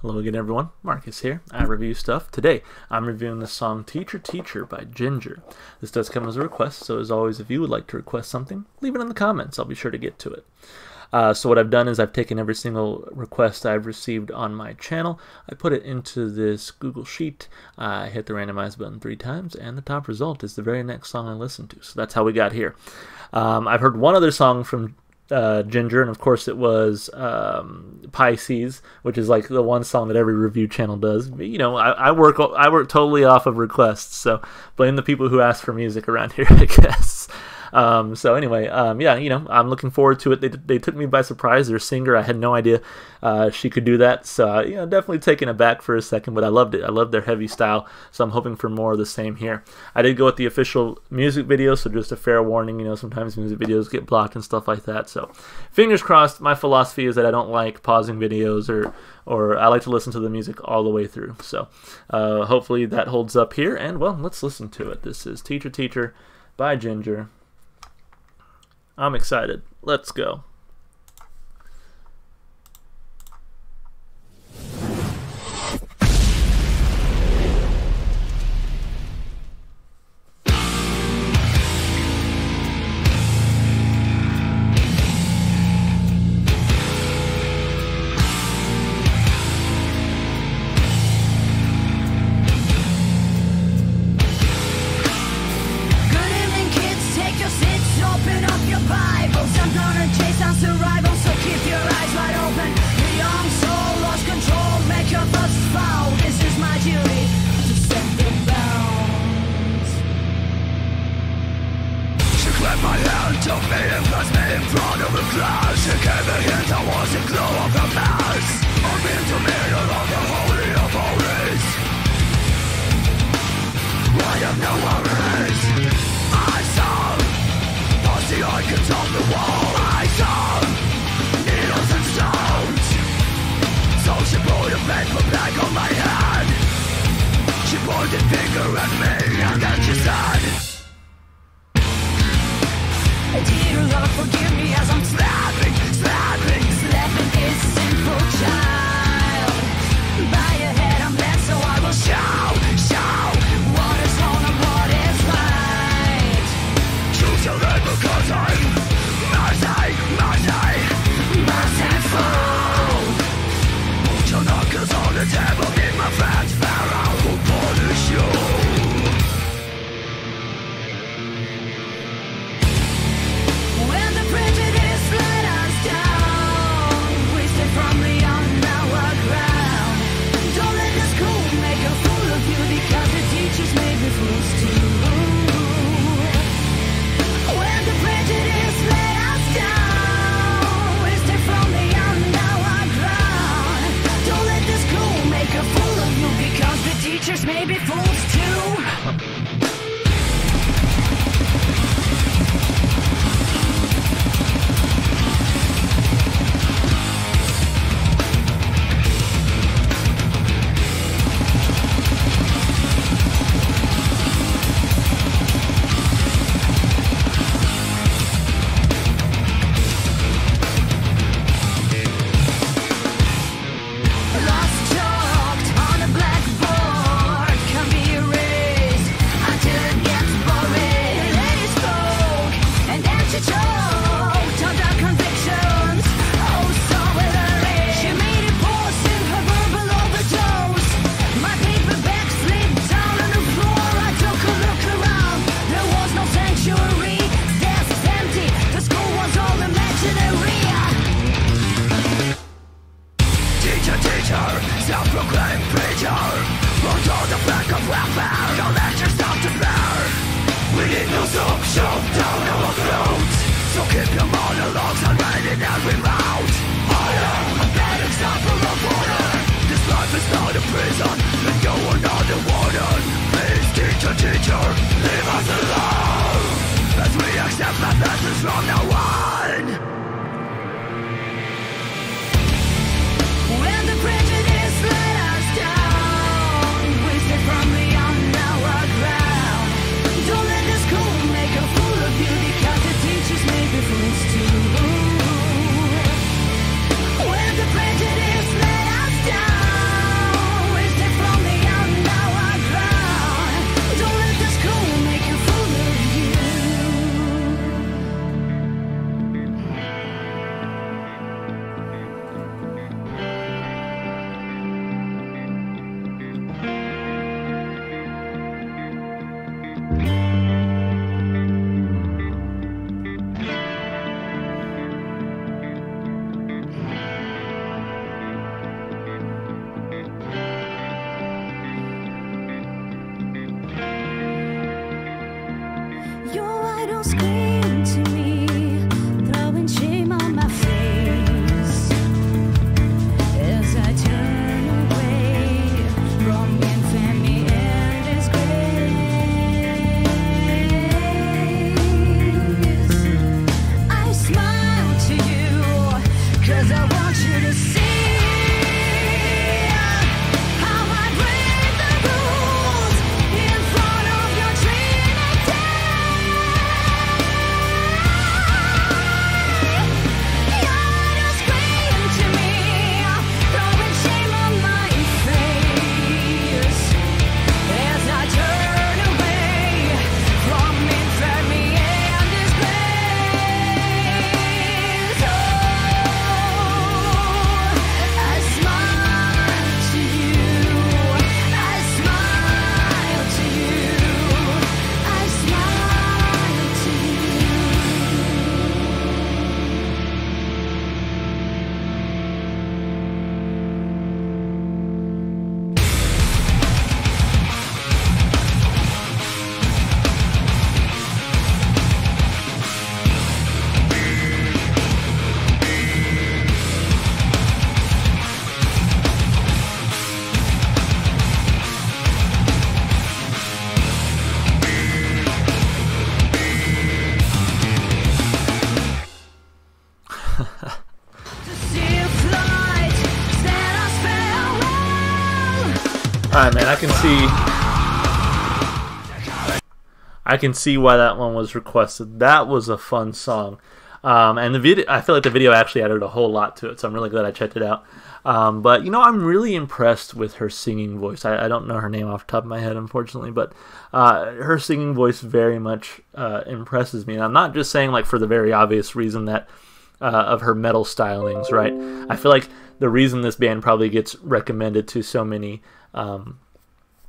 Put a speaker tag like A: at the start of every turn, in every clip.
A: Hello again everyone, Marcus here. I review stuff. Today I'm reviewing the song Teacher Teacher by Jinjer. This does come as a request, so as always if you would like to request something, leave it in the comments. I'll be sure to get to it. So what I've done is I've taken every single request I've received on my channel, I put it into this Google Sheet, I hit the randomize button 3 times, and the top result is the very next song I listened to. So that's how we got here. I've heard one other song from Jinjer, and of course it was Pisces, which is like the one song that every review channel does. You know, I work totally off of requests, so blame the people who ask for music around here, I guess. So anyway, yeah, you know, I'm looking forward to it. They took me by surprise. Their singer, I had no idea she could do that. So you know, definitely taken aback for a second, but I loved it. I loved their heavy style, so I'm hoping for more of the same here. I did go with the official music video, so just a fair warning. You know, sometimes music videos get blocked and stuff like that. So fingers crossed. My philosophy is that I don't like pausing videos, or I like to listen to the music all the way through. So hopefully that holds up here. And well, let's listen to it. This is Teacher Teacher by Jinjer. I'm excited. Let's go.
B: My hand took me and placed me in front of a glass. She gave me hint I was the glow of the mass. I'm in the middle of the holy of holies. I have no worries. I saw past the icons on the wall. I saw needles and stones. So she put a paper bag on my head. She pointed finger at me and then she said, dear Lord, forgive me as I'm slapping this sinful child. By your head I'm led, so I will show what is wrong and what is right. Choose your life because I'm merciful. Put your knuckles on the table, be my friend, Pharaoh will punish you. Teachers may be fools too. Self-proclaimed preacher, brought on the back of welfare. No lectures stop to bear. We need no soup, shove down our throats. So keep your monologues and read in every mouth. I am a bad example of order. This life is not a prison, and you are not a warden. Please, teacher, teacher, leave us alone, as we accept my lessons from now on. When the prejudice let us down, we stay firmly on our ground. Don't let the school make a fool of you, because the teachers may be fools too.
A: Alright, man, I can see why that one was requested. That was a fun song. And the video, I feel like the video actually added a whole lot to it, so I'm really glad I checked it out. But, you know, I'm really impressed with her singing voice. I don't know her name off the top of my head, unfortunately, but her singing voice very much impresses me. And I'm not just saying, like, for the very obvious reason that of her metal stylings, right? I feel like the reason this band probably gets recommended to so many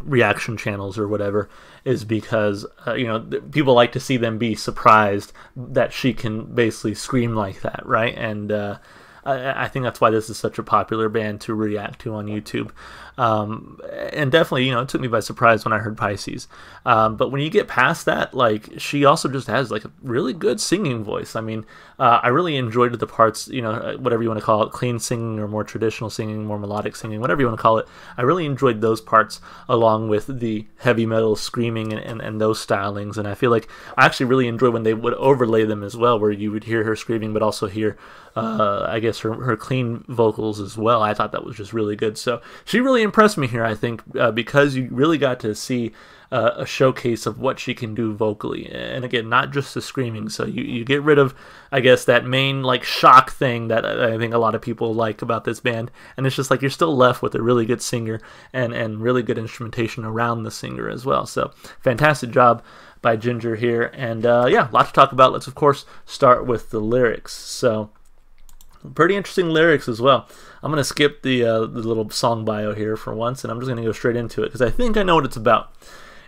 A: reaction channels or whatever is because you know, people like to see them be surprised that she can basically scream like that, right? And I think that's why this is such a popular band to react to on YouTube. And definitely, you know, it took me by surprise when I heard Pisces. But when you get past that, like, she also just has like a really good singing voice. I mean, I really enjoyed the parts, you know, whatever you want to call it, clean singing or more traditional singing, more melodic singing, whatever you want to call it. I really enjoyed those parts along with the heavy metal screaming and those stylings. And I feel like I actually really enjoy when they would overlay them as well, where you would hear her screaming, but also hear, I guess, her clean vocals as well. I thought that was just really good. So she really impressed me here, I think, because you really got to see a showcase of what she can do vocally. And again, not just the screaming. So you get rid of, I guess, that main like shock thing that I think a lot of people like about this band. And it's just like you're still left with a really good singer and really good instrumentation around the singer as well. So fantastic job by Jinjer here. And yeah, a lot to talk about. Let's, of course, start with the lyrics. So pretty interesting lyrics as well. I'm going to skip the little song bio here for once, and I'm just going to go straight into it because I think I know what it's about.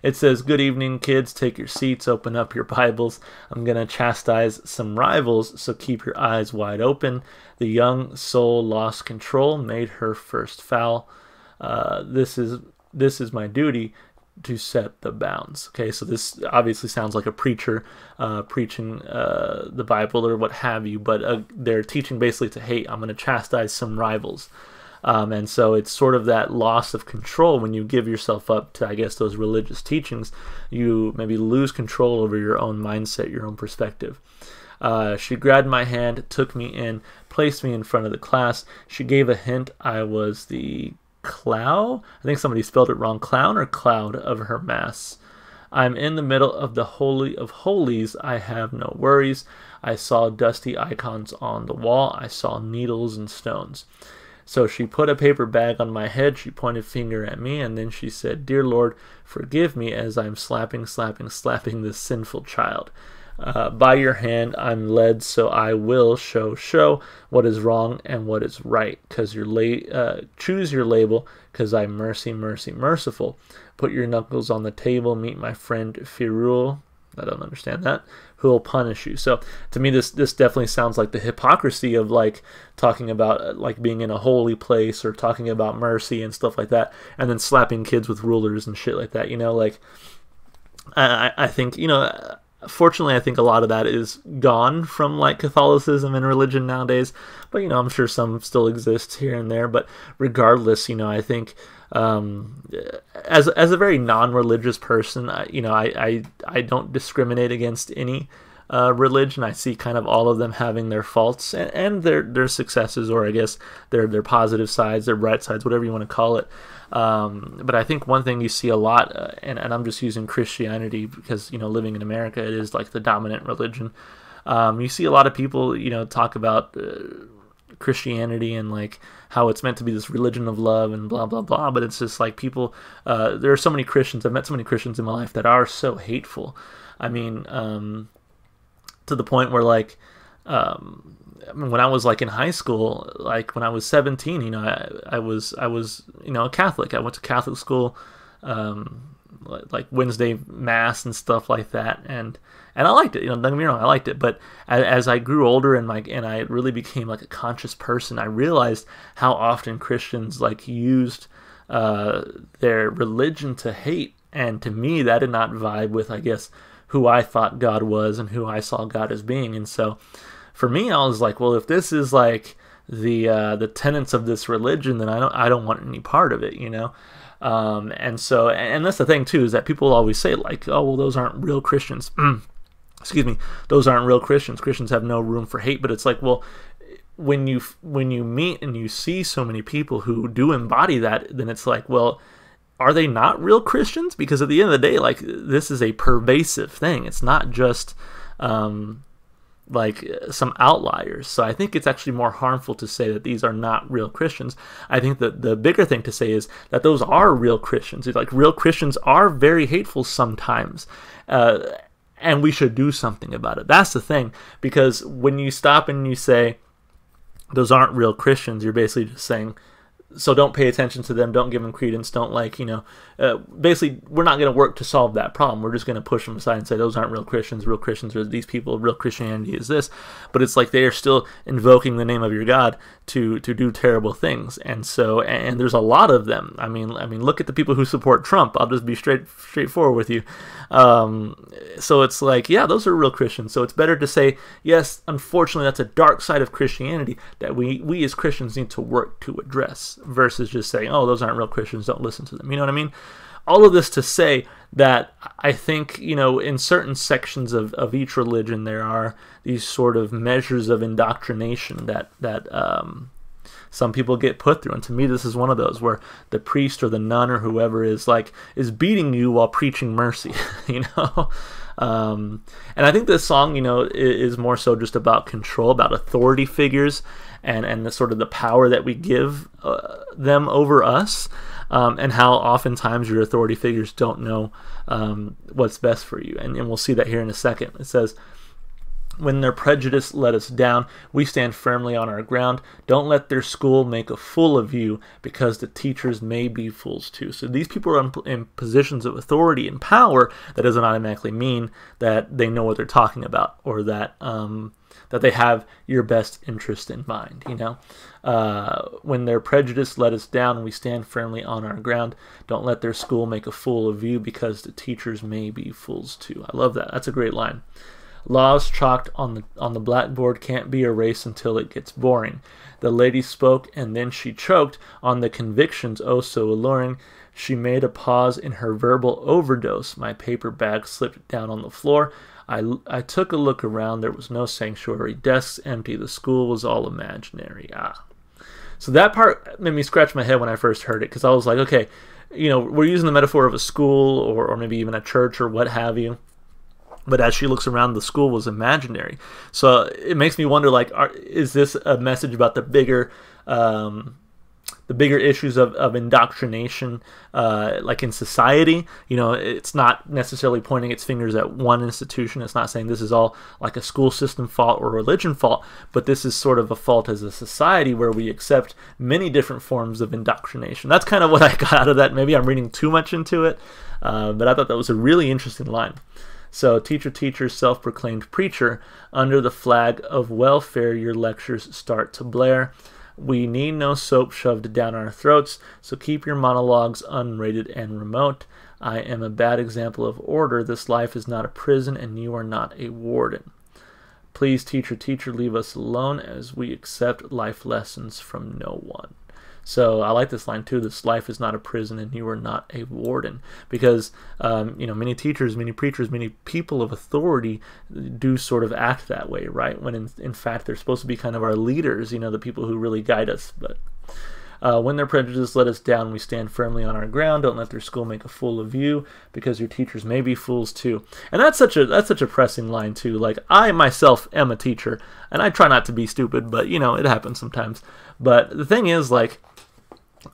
A: It says, "Good evening, kids. Take your seats, open up your Bibles. I'm going to chastise some rivals, so keep your eyes wide open. The young soul lost control, made her first foul. This is my duty to set the bounds." Okay, so this obviously sounds like a preacher preaching the Bible or what have you, but they're teaching basically to hate. I'm going to chastise some rivals. And so it's sort of that loss of control when you give yourself up to, I guess, those religious teachings. You maybe lose control over your own mindset, your own perspective. She grabbed my hand, took me in, placed me in front of the class. She gave a hint I was the clown. I think somebody spelled it wrong. Clown or cloud of her mass. I'm in the middle of the Holy of Holies. I have no worries. I saw dusty icons on the wall. I saw needles and stones. So she put a paper bag on my head. She pointed finger at me, and then she said, "Dear Lord, forgive me as I'm slapping this sinful child. By your hand I'm led, so I will show what is wrong and what is right. Cause choose your label, cause I'm merciful. Put your knuckles on the table. Meet my friend Firul." I don't understand that. "Who will punish you." So to me, this definitely sounds like the hypocrisy of like talking about like being in a holy place or talking about mercy and stuff like that, and then slapping kids with rulers and shit like that. You know, like I think, you know, fortunately, I think a lot of that is gone from like Catholicism and religion nowadays. But, you know, I'm sure some still exists here and there. But regardless, you know, I think as a very non-religious person, you know, I don't discriminate against any religion. I see kind of all of them having their faults and their successes, or I guess their positive sides, their bright sides, whatever you want to call it. But I think one thing you see a lot, and I'm just using Christianity because, you know, living in America, it is like the dominant religion. You see a lot of people, you know, talk about Christianity and like how it's meant to be this religion of love and blah blah blah, but it's just like people, there are so many Christians, I've met so many Christians in my life that are so hateful. I mean, to the point where like I mean, when I was like in high school, like when I was 17, you know, I was you know, a Catholic. I went to Catholic school, like Wednesday mass and stuff like that, and I liked it. You know, don't get me wrong, I liked it. But as I grew older and I really became like a conscious person, I realized how often Christians like used their religion to hate, and to me that did not vibe with, I guess, who I thought God was and who I saw God as being. And so for me, I was like, well, if this is like the tenets of this religion, then I don't want any part of it, you know. And so, and that's the thing too, is that people always say like, oh, well, those aren't real Christians. Excuse me, those aren't real Christians. Christians have no room for hate. But it's like, well, when you meet and you see so many people who do embody that, then it's like, well, are they not real Christians? Because at the end of the day, like, this is a pervasive thing. It's not just like some outliers. So I think it's actually more harmful to say that these are not real Christians. I think that the bigger thing to say is that those are real Christians. It's like, real Christians are very hateful sometimes, and we should do something about it. That's the thing, because when you stop and you say those aren't real Christians, you're basically just saying, so don't pay attention to them, don't give them credence, don't, like, you know, basically we're not going to work to solve that problem. We're just going to push them aside and say those aren't real Christians. Real Christians are these people. Real Christianity is this. But it's like they are still invoking the name of your God to do terrible things. And so, and there's a lot of them. I mean, look at the people who support Trump. I'll just be straightforward with you. So it's like, yeah, those are real Christians. So it's better to say, yes, unfortunately, that's a dark side of Christianity that we as Christians need to work to address, versus just saying, oh, those aren't real Christians, don't listen to them. You know what I mean? All of this to say that I think, you know, in certain sections of each religion, there are these sort of measures of indoctrination that some people get put through. And to me, this is one of those where the priest or the nun or whoever is beating you while preaching mercy, you know? And I think this song, you know, is more so just about control, about authority figures, and the sort of the power that we give them over us, and how oftentimes your authority figures don't know what's best for you. And we'll see that here in a second. It says, when their prejudice let us down, we stand firmly on our ground. Don't let their school make a fool of you, because the teachers may be fools too. So these people are in positions of authority and power. That doesn't automatically mean that they know what they're talking about, or that that they have your best interest in mind, you know? When their prejudice let us down, we stand firmly on our ground. Don't let their school make a fool of you, because the teachers may be fools too. I love that. That's a great line. Laws chalked on the blackboard can't be erased until it gets boring. The lady spoke, and then she choked on the convictions oh so alluring. She made a pause in her verbal overdose. My paper bag slipped down on the floor. I took a look around. There was no sanctuary. Desks empty. The school was all imaginary. So that part made me scratch my head when I first heard it, because I was like, okay, you know, we're using the metaphor of a school, or maybe even a church or what have you. But as she looks around, the school was imaginary. So it makes me wonder, like, is this a message about the bigger issues of indoctrination, like in society? You know, it's not necessarily pointing its fingers at one institution. It's not saying this is all like a school system fault or religion fault, but this is sort of a fault as a society where we accept many different forms of indoctrination. That's kind of what I got out of that. Maybe I'm reading too much into it, but I thought that was a really interesting line. So, teacher, self-proclaimed preacher, under the flag of welfare your lectures start to blare. We need no soap shoved down our throats, so keep your monologues unrated and remote. I am a bad example of order. This life is not a prison, and you are not a warden. Please, teacher, leave us alone, as we accept life lessons from no one. So I like this line too. This life is not a prison, and you are not a warden. Because you know, many teachers, many preachers, many people of authority do sort of act that way, right? When in fact they're supposed to be kind of our leaders, you know, the people who really guide us. But when their prejudice let us down, we stand firmly on our ground. Don't let their school make a fool of you, because your teachers may be fools too. And that's such a pressing line too. Like, I myself am a teacher, and I try not to be stupid, but you know, it happens sometimes. But the thing is, like,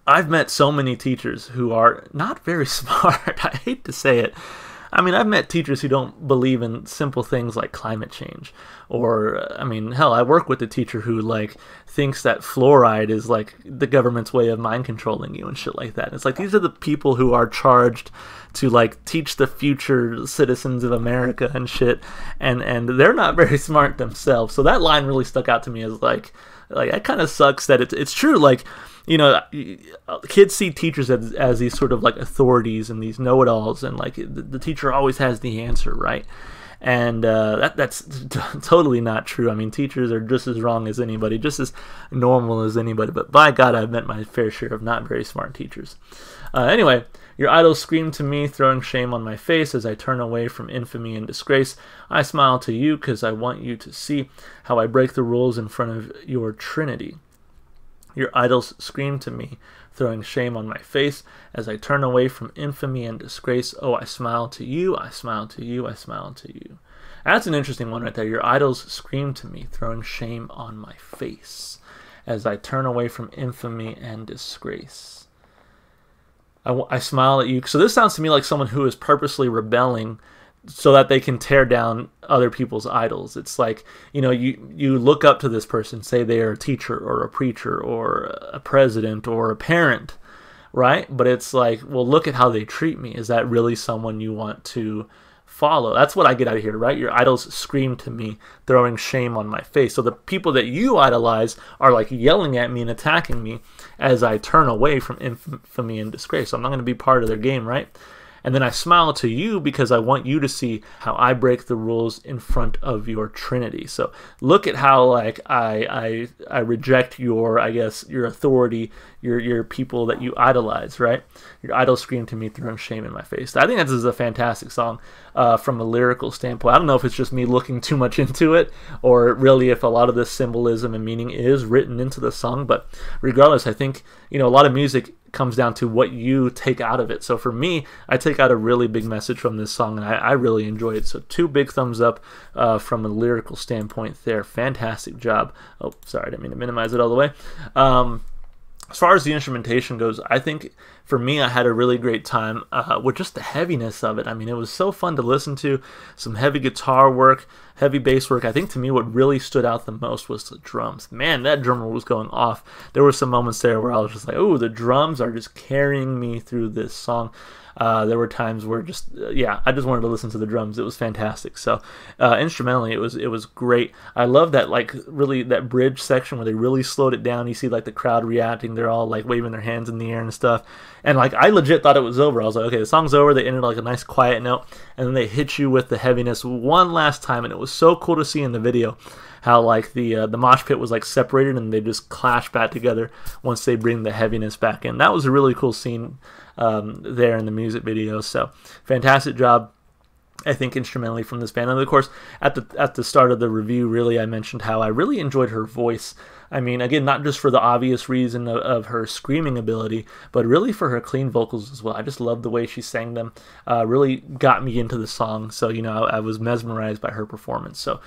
A: I've met so many teachers who are not very smart. I hate to say it. I mean, I've met teachers who don't believe in simple things like climate change. Or, I mean, hell, I work with a teacher who, like, thinks that fluoride is, like, the government's way of mind controlling you and shit like that. It's like, these are the people who are charged to, like, teach the future citizens of America and shit. And they're not very smart themselves. So that line really stuck out to me as, like that kind of sucks that it's true. Like, you know, kids see teachers as these sort of like authorities and these know-it-alls, and like the teacher always has the answer, right? And that's totally not true. I mean, teachers are just as wrong as anybody, just as normal as anybody. But by God, I've met my fair share of not very smart teachers. Anyway, your idols scream to me, throwing shame on my face as I turn away from infamy and disgrace. I smile to you because I want you to see how I break the rules in front of your Trinity. Your idols scream to me, throwing shame on my face as I turn away from infamy and disgrace. Oh, I smile to you, I smile to you, I smile to you. That's an interesting one right there. Your idols scream to me, throwing shame on my face as I turn away from infamy and disgrace. I smile at you. So this sounds to me like someone who is purposely rebelling so that they can tear down other people's idols. It's like, you know, you look up to this person, say they are a teacher or a preacher or a president or a parent, right? But it's like, well, look at how they treat me. Is that really someone you want to follow? That's what I get out of here, right? Your idols scream to me, throwing shame on my face. So the people that you idolize are like yelling at me and attacking me as I turn away from infamy and disgrace. So I'm not going to be part of their game, right? And then I smile to you because I want you to see how I break the rules in front of your Trinity. So look at how like I reject your, I guess, your authority, your people that you idolize, right? Your idols scream to me, throwing shame in my face. I think this is a fantastic song from a lyrical standpoint. I don't know if it's just me looking too much into it or really if a lot of this symbolism and meaning is written into the song. But regardless, I think, you know, a lot of music comes down to what you take out of it. So for me, I take out a really big message from this song, and I really enjoyed it. So 2 big thumbs up from a lyrical standpoint there. Fantastic job. Oh, sorry, I didn't mean to minimize it all the way. As far as the instrumentation goes, I think for me, I had a really great time with just the heaviness of it. I mean, it was so fun to listen to. Some heavy guitar work, heavy bass work. I think to me what really stood out the most was the drums. Man, that drummer was going off. There were some moments there where I was just like, oh, the drums are just carrying me through this song. There were times where just I just wanted to listen to the drums. It was fantastic. So instrumentally, it was great. I love that, like, really that bridge section where they really slowed it down. You see like the crowd reacting. They're all like waving their hands in the air and stuff. And like I legit thought it was over. I was like, okay, the song's over. They ended like a nice quiet note, and then they hit you with the heaviness one last time. And it was so cool to see in the video how like the mosh pit was like separated and they just clash back together once they bring the heaviness back in. That was a really cool scene there in the music video. So fantastic job, I think, instrumentally from this band. And of course, at the start of the review, really, I mentioned how I really enjoyed her voice. I mean, again, not just for the obvious reason of her screaming ability, but really for her clean vocals as well. I just loved the way she sang them. Really got me into the song. So, you know, I was mesmerized by her performance. So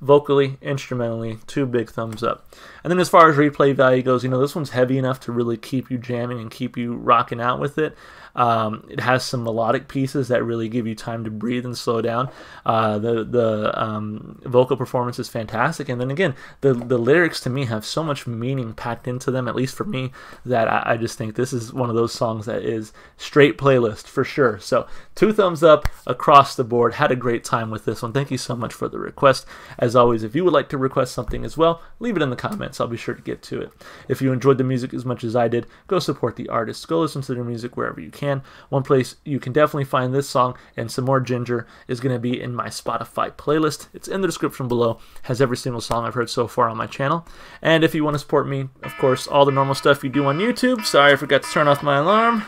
A: vocally, instrumentally, 2 big thumbs up. And then as far as replay value goes, you know, this one's heavy enough to really keep you jamming and keep you rocking out with it. It has some melodic pieces that really give you time to breathe and slow down. The vocal performance is fantastic. And then again, the lyrics to me have so much meaning packed into them, at least for me, that I just think this is one of those songs that is straight playlist for sure. So 2 thumbs up across the board. Had a great time with this one. Thank you so much for the request. As always, if you would like to request something as well, leave it in the comments. I'll be sure to get to it. If you enjoyed the music as much as I did, go support the artists. Go listen to their music wherever you can. One place you can definitely find this song and some more Jinjer is going to be in my Spotify playlist. It's in the description below. Has every single song I've heard so far on my channel. And if you want to support me, of course, all the normal stuff you do on YouTube. Sorry, I forgot to turn off my alarm.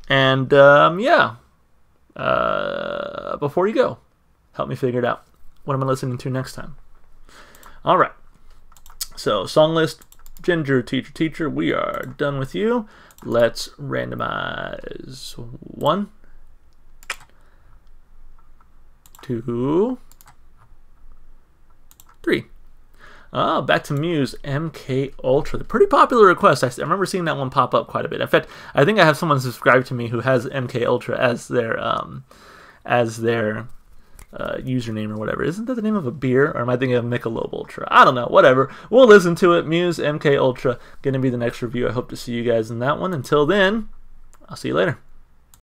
A: And before you go, help me figure it out. What am I listening to next time? All right. So song list, Jinjer, teacher, teacher. We are done with you. Let's randomize 1, 2, 3. Back to Muse, MK Ultra. The pretty popular request. I remember seeing that one pop up quite a bit. In fact, I think I have someone subscribed to me who has MK Ultra as their username or whatever. Isn't that the name of a beer? Or am I thinking of Michelob Ultra? I don't know. Whatever. We'll listen to it. Muse, MK Ultra. Going to be the next review. I hope to see you guys in that one. Until then, I'll see you later.